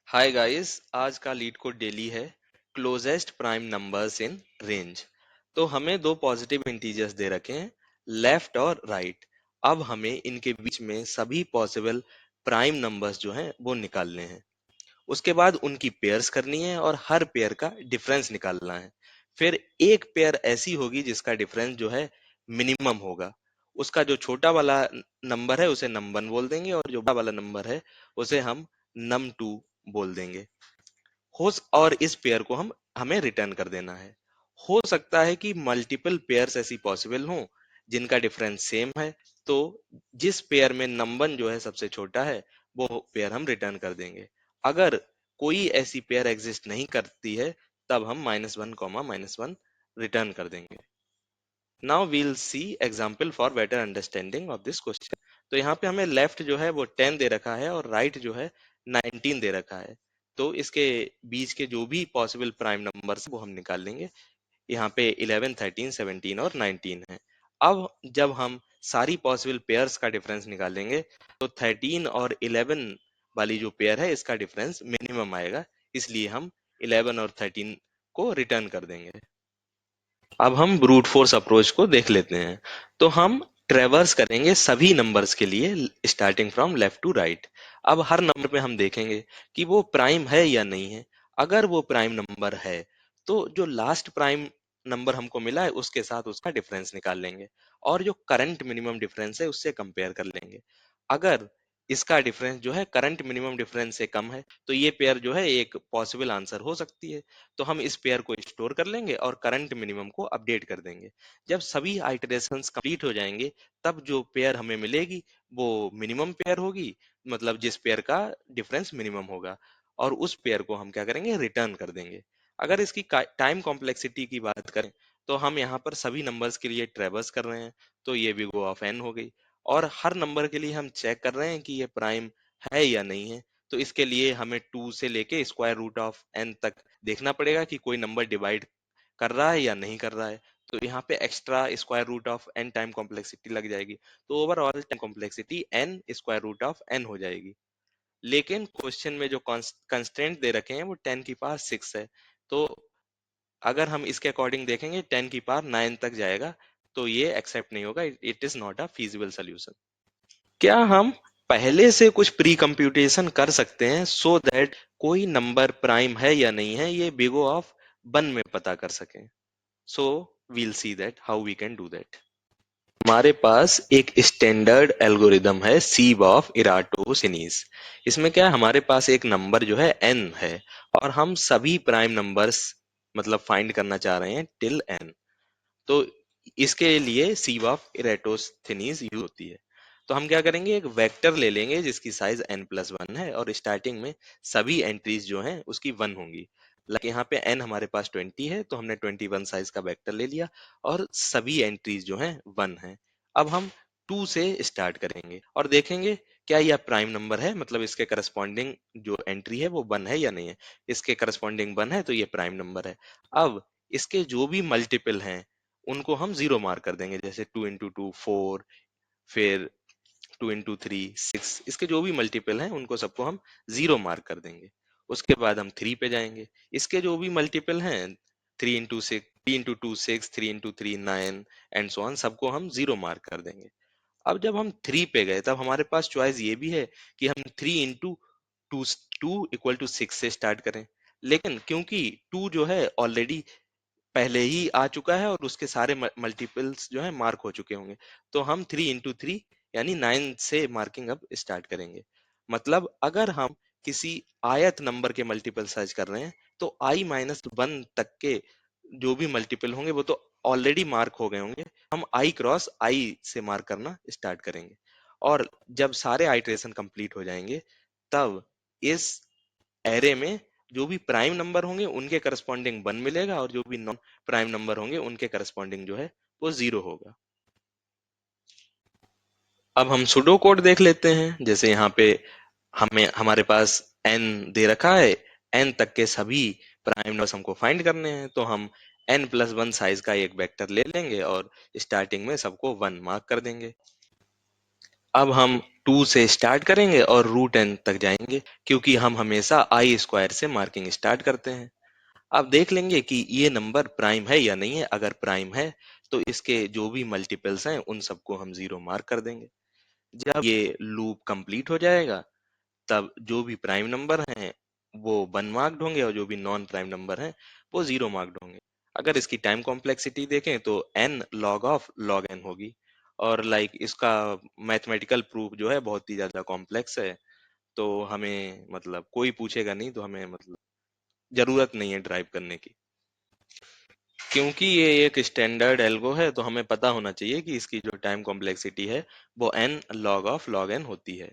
Hi guys, आज का leet code daily है closest prime numbers in range. तो हमें दो पॉजिटिव इंटीजर्स दे रखे हैं, लेफ्ट और राइट। अब हमें इनके बीच में सभी पॉसिबल प्राइम नंबर्स जो हैं वो निकालने हैं। उसके बाद उनकी पेयर्स करनी है और हर पेयर का डिफरेंस निकालना है। फिर एक पेयर ऐसी होगी जिसका डिफरेंस जो है मिनिमम होगा। उसका जो छोटा वाला नंबर है उसे नम वन बोल देंगे और जो बड़ा वाला नंबर है उसे हम नम टू बोल देंगे। और इस पेयर को हम हमें रिटर्न कर देना है। हो सकता है कि मल्टीपल पेयर्स ऐसी पॉसिबल हों जिनका डिफरेंस सेम है, तो जिस पेयर में नंबर जो है सबसे छोटा है वो पेयर हम रिटर्न कर देंगे। अगर कोई ऐसी पेयर एग्जिस्ट नहीं करती है तब हम -1, -1 रिटर्न कर देंगे। Now we'll see example for better understanding of this question. तो यहाँ पे हमें लेफ्ट जो है वो 10 दे रखा है और राइट जो है 19 दे रखा है। तो इसके बीच के जो भी पॉसिबल प्राइम नंबर्स वो हम निकाल लेंगे। यहाँ पे 11, 13, 17 और 19 है। अब जब हम सारी पॉसिबल पेयर्स का डिफरेंस निकालेंगे तो 13 और 11 वाली जो पेयर है इसका डिफरेंस मिनिमम आएगा, इसलिए हम 11 और 13 को रिटर्न कर देंगे। अब हम ब्रूट फोर्स अप्रोच को देख लेते हैं। तो हम ट्रेवर्स करेंगे सभी नंबर्स के लिए starting from left to right. अब हर नंबर पे हम देखेंगे कि वो प्राइम है या नहीं है। अगर वो प्राइम नंबर है तो जो लास्ट प्राइम नंबर हमको मिला है उसके साथ उसका डिफरेंस निकाल लेंगे और जो करंट मिनिमम डिफरेंस है उससे कंपेयर कर लेंगे। अगर इसका डिफरेंस जो है करंट मिनिमम डिफरेंस से कम है तो ये पेयर जो है एक पॉसिबल आंसर हो सकती है। तो हम इस पेयर को स्टोर कर लेंगे और करंट मिनिमम को अपडेट कर देंगे। जब सभी आइटरेशंस कंप्लीट हो जाएंगे तब जो पेयर हमें मिलेगी वो मिनिमम पेयर होगी, मतलब जिस पेयर का डिफरेंस मिनिमम होगा, और उस पेयर को हम क्या करेंगे, रिटर्न कर देंगे। अगर इसकी टाइम कॉम्प्लेक्सिटी की बात करें तो हम यहाँ पर सभी नंबर्स के लिए ट्रेवर्स कर रहे हैं, तो ये भी O ऑफ n हो गई। और हर नंबर के लिए हम चेक कर रहे हैं कि ये प्राइम है या नहीं है। तो इसके लिए हमें 2 से लेके स्क्वायर रूट ऑफ n तक देखना पड़ेगा कि कोई नंबर डिवाइड कर रहा है या नहीं कर रहा है। तो यहाँ पे extra square root of n time complexity लग जाएगी, तो overall time complexity n square root of n हो जाएगी। लेकिन क्वेश्चन में जो कंस्ट्रेंट दे रखे हैं वो 10 की पावर 6 है। तो अगर हम इसके अकॉर्डिंग देखेंगे 10 की पावर 9 तक जाएगा, तो ये एक्सेप्ट नहीं होगा, it is not a feasible solution. क्या हम पहले से कुछ प्री कंप्यूटेशन कर सकते हैं सो दैट कोई नंबर प्राइम है या नहीं है ये बिग O ऑफ 1 में पता कर सकें? So we'll see that how we can do that. हमारे पास एक स्टैंडर्ड एल्गोरिदम है सीव ऑफ इराटोसिनीज। इसमें क्या है, हमारे पास एक नंबर जो है n है और हम सभी प्राइम नंबर्स मतलब फाइंड करना चाह रहे हैं टिल n। तो इसके लिए सीव ऑफ इरेटोस्थेनीज यूज होती है। तो हम क्या करेंगे, एक वेक्टर ले लेंगे जिसकी साइज n+1 है और स्टार्टिंग में सभी एंट्रीज जो हैं उसकी 1 होंगी। लाइक यहाँ पे n हमारे पास 20 है तो हमने 21 साइज का वेक्टर ले लिया और सभी एंट्रीज जो हैं 1 है। अब हम 2 से स्टार्ट करेंगे और देखेंगे क्या यह प्राइम नंबर है, मतलब इसके करस्पॉन्डिंग जो एंट्री है वो 1 है या नहीं है। इसके करस्पॉन्डिंग 1 है तो ये प्राइम नंबर है। अब इसके जो भी मल्टीपल हैं उनको हम जीरो मार्क कर देंगे, जैसे 2 × 2 4, फिर 2 × 3 6। इसके जो भी मल्टीपल हैं उनको सबको हम जीरो मार्क कर देंगे। उसके बाद हम 3 पे जाएंगे। इसके जो भी मल्टीपल हैं 3 × 2 6, 3 × 3 9 एंड सो ऑन, सबको हम जीरो मार्क कर देंगे। अब जब हम 3 पे गए तब हमारे पास चॉइस ये भी है कि हम 3 × 2 2 = 6 से स्टार्ट करें। लेकिन क्योंकि 2 जो है ऑलरेडी पहले ही आ चुका है और उसके सारे मल्टीपल्स जो है मार्क हो चुके होंगे, तो हम 3 × 3 यानी 9 से मार्किंग अब स्टार्ट करेंगे। मतलब अगर हम किसी आयत नंबर के मल्टीपल सर्च कर रहे हैं तो i-1 तक के जो भी मल्टीपल होंगे वो तो ऑलरेडी मार्क हो गए होंगे। हम i क्रॉस i से मार्क करना स्टार्ट करेंगे और जब सारे आइटरेशन कंप्लीट हो जाएंगे तब इस एरे में जो भी प्राइम नंबर होंगे उनके करस्पॉन्डिंग 1 मिलेगा और जो भी नॉन प्राइम नंबर होंगे उनके करस्पॉन्डिंग जो है वो 0 होगा। अब हम सुडो कोड देख लेते हैं। जैसे यहाँ पे हमें हमारे पास n दे रखा है, n तक के सभी प्राइम नंबर्स हमको फाइंड करने हैं, तो हम n+1 साइज का एक वेक्टर ले लेंगे और स्टार्टिंग में सबको 1 मार्क कर देंगे। अब हम 2 से स्टार्ट करेंगे और रूट एन तक जाएंगे, क्योंकि हम हमेशा आई स्क्वायर से मार्किंग स्टार्ट करते हैं। अब देख लेंगे कि ये नंबर प्राइम है या नहीं है। अगर प्राइम है तो इसके जो भी मल्टीपल्स हैं उन सबको हम जीरो मार्क कर देंगे। जब ये लूप कंप्लीट हो जाएगा तब जो भी प्राइम नंबर हैं वो 1 मार्क्ड होंगे और जो भी नॉन प्राइम नंबर हैं वो 0 मार्क्ड होंगे। अगर इसकी टाइम कॉम्प्लेक्सिटी देखें तो n log of log n होगी। और इसका मैथमेटिकल प्रूफ जो है बहुत ही ज्यादा कॉम्प्लेक्स है, तो हमें मतलब कोई पूछेगा नहीं तो हमें मतलब जरूरत नहीं है ड्राइव करने की। क्योंकि ये एक स्टैंडर्ड एल्गो है तो हमें पता होना चाहिए कि इसकी जो टाइम कॉम्प्लेक्सिटी है वो n log of log n होती है।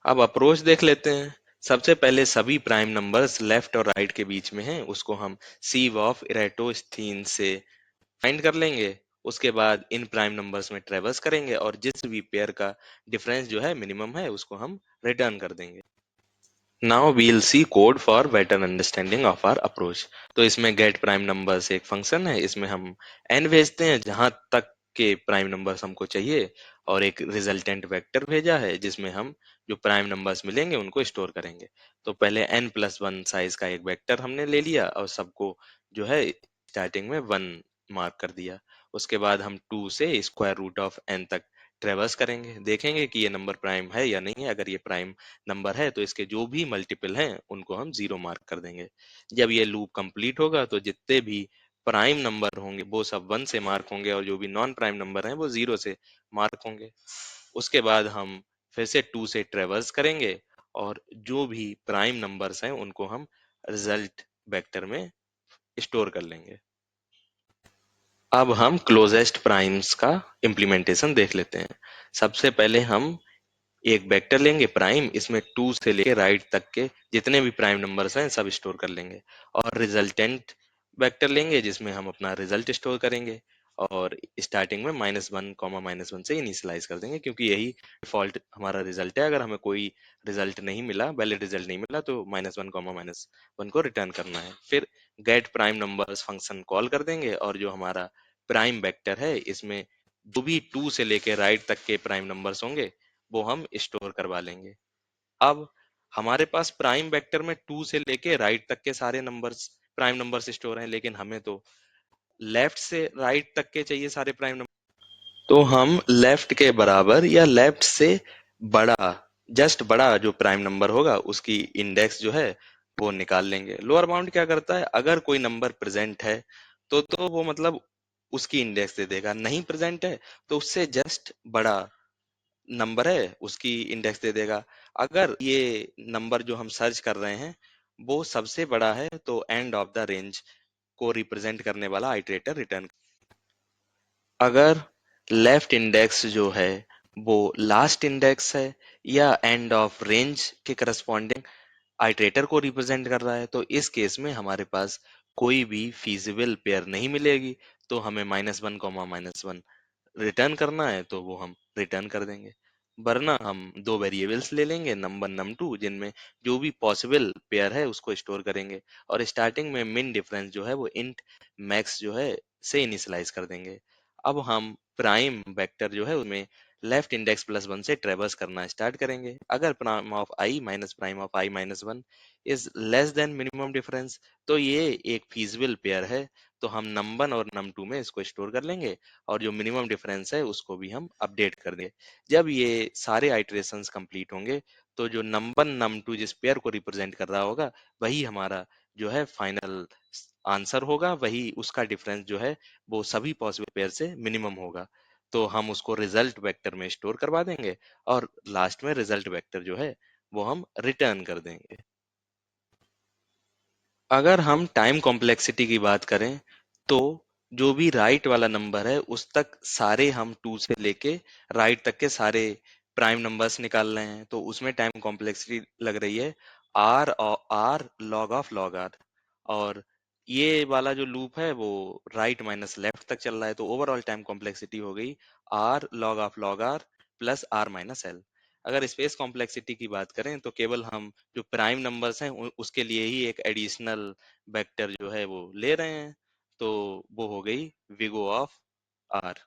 अब अप्रोच देख लेते हैं। सबसे पहले सभी प्राइम नंबर्स लेफ्ट और राइट के बीच में हैं, उसको हम सीव ऑफ इरेटोस्थीन से फाइंड कर लेंगे। उसके बाद इन प्राइम नंबर्स में ट्रेवर्स करेंगे और जिस भी पेयर का डिफरेंस जो है मिनिमम है उसको हम रिटर्न कर देंगे। Now we'll see code for better understanding of our approach. तो इसमें गेट प्राइम नंबर्स एक फंक्शन है, इसमें हम n भेजते हैं जहां तक के प्राइम नंबर्स हमको चाहिए, और एक रिजल्टेंट वेक्टर भेजा है जिसमें हम जो प्राइम नंबर्स मिलेंगे उनको स्टोर करेंगे। तो पहले n+1 साइज का एक वेक्टर हमने ले लिया और सबको जो है स्टार्टिंग में 1 मार्क कर दिया। उसके बाद हम 2 से स्क्वायर रूट ऑफ n तक ट्रेवर्स करेंगे, देखेंगे कि ये नंबर प्राइम है या नहीं है। अगर ये प्राइम नंबर है तो इसके जो भी मल्टीपल हैं उनको हम 0 मार्क कर देंगे। जब ये लूप कंप्लीट होगा तो जितने भी प्राइम नंबर होंगे वो सब 1 से मार्क होंगे और जो भी नॉन प्राइम नंबर हैं वो 0 से मार्क होंगे। उसके बाद हम फिर से 2 से ट्रेवर्स करेंगे और जो भी प्राइम नंबर्स हैं उनको हम रिजल्ट वेक्टर में स्टोर कर लेंगे। अब हम क्लोजेस्ट प्राइम्स का इम्प्लीमेंटेशन देख लेते हैं। सबसे पहले हम एक वेक्टर लेंगे प्राइम, इसमें 2 से लेके राइट तक के जितने भी प्राइम नंबर्स हैं सब स्टोर कर लेंगे। और रिजल्टेंट वेक्टर लेंगे जिसमें हम अपना रिजल्ट स्टोर करेंगे और स्टार्टिंग में -1 से इनिशियलाइज कर देंगे, क्योंकि यही डिफॉल्ट हमारा रिजल्ट है। अगर हमें कोई रिजल्ट नहीं मिला, वैलिड रिजल्ट नहीं मिला, तो -1 को रिटर्न करना है। फिर get prime numbers function call कर देंगे और जो हमारा प्राइम वेक्टर है इसमें जो भी 2 से लेके राइट तक के प्राइम नंबर्स होंगे वो हम स्टोर करवा लेंगे। अब हमारे पास प्राइम वेक्टर में 2 से लेके राइट तक के सारे नंबर्स प्राइम नंबर्स स्टोर हैं, लेकिन हमें तो लेफ्ट से राइट तक के चाहिए सारे प्राइम नंबर। तो हम लेफ्ट के बराबर या लेफ्ट से बड़ा, जस्ट बड़ा जो प्राइम नंबर होगा उसकी इंडेक्स जो है वो निकाल लेंगे। लोअर बाउंड क्या करता है, अगर कोई नंबर प्रेजेंट है तो वो मतलब उसकी इंडेक्स दे देगा, नहीं प्रेजेंट है तो उससे जस्ट बड़ा नंबर है उसकी इंडेक्स दे देगा। अगर ये नंबर जो हम सर्च कर रहे हैं वो सबसे बड़ा है तो एंड ऑफ द रेंज को रिप्रेजेंट करने वाला आइटरेटर रिटर्न। अगर लेफ्ट इंडेक्स जो है वो लास्ट इंडेक्स है या एंड ऑफ रेंज के करस्पॉन्डिंग आइटरेटर को रिप्रेजेंट कर रहा है तो इस केस में हमारे पास कोई भी फीजिबल पेयर नहीं मिलेगी। तो हमें -1 रिटर्न करना है तो वो हम रिटर्न कर देंगे। वरना हम दो वेरिएबल्स ले लेंगे num1 num2 जिनमें जो भी पॉसिबल पेयर है उसको स्टोर करेंगे और स्टार्टिंग में मिन डिफरेंस जो है वो इंट मैक्स जो है से इनिशियलाइज कर देंगे। अब हम प्राइम वेक्टर जो है उसमें लेफ्ट इंडेक्स +1 से ट्रेवर्स करना स्टार्ट करेंगे। अगर prime of I minus prime of I -1 is less than minimum difference तो ये एक फीजिबल पेयर है, तो हम num1 और num2 में इसको स्टोर कर लेंगे और जो मिनिमम डिफरेंस है उसको भी हम अपडेट कर देंगे। जब ये सारे आइटरेशंस कंप्लीट होंगे तो जो num1 num2 जिस पेयर को रिप्रेजेंट कर रहा होगा वही हमारा जो है फाइनल आंसर होगा, वही उसका डिफरेंस जो है वो सभी पॉसिबल पेयर से मिनिमम होगा। तो हम उसको रिजल्ट वेक्टर में स्टोर करवा देंगे और लास्ट में रिजल्ट वेक्टर जो है वो हम रिटर्न कर देंगे। अगर हम टाइम कॉम्प्लेक्सिटी की बात करें तो जो भी राइट वाला नंबर है उस तक सारे हम 2 से लेके राइट तक के सारे प्राइम नंबर्स निकाल रहे हैं, तो उसमें टाइम कॉम्प्लेक्सिटी लग रही है आर और R log of log R. और ये वाला जो लूप है वो राइट माइनस लेफ्ट तक चल रहा है, तो ओवरऑल टाइम कॉम्प्लेक्सिटी हो गई R log R plus R minus L. अगर स्पेस कॉम्प्लेक्सिटी की बात करें तो केवल हम जो प्राइम नंबर्स हैं उसके लिए ही एक एडिशनल वेक्टर जो है वो ले रहे हैं, तो वो हो गई विगो ऑफ आर।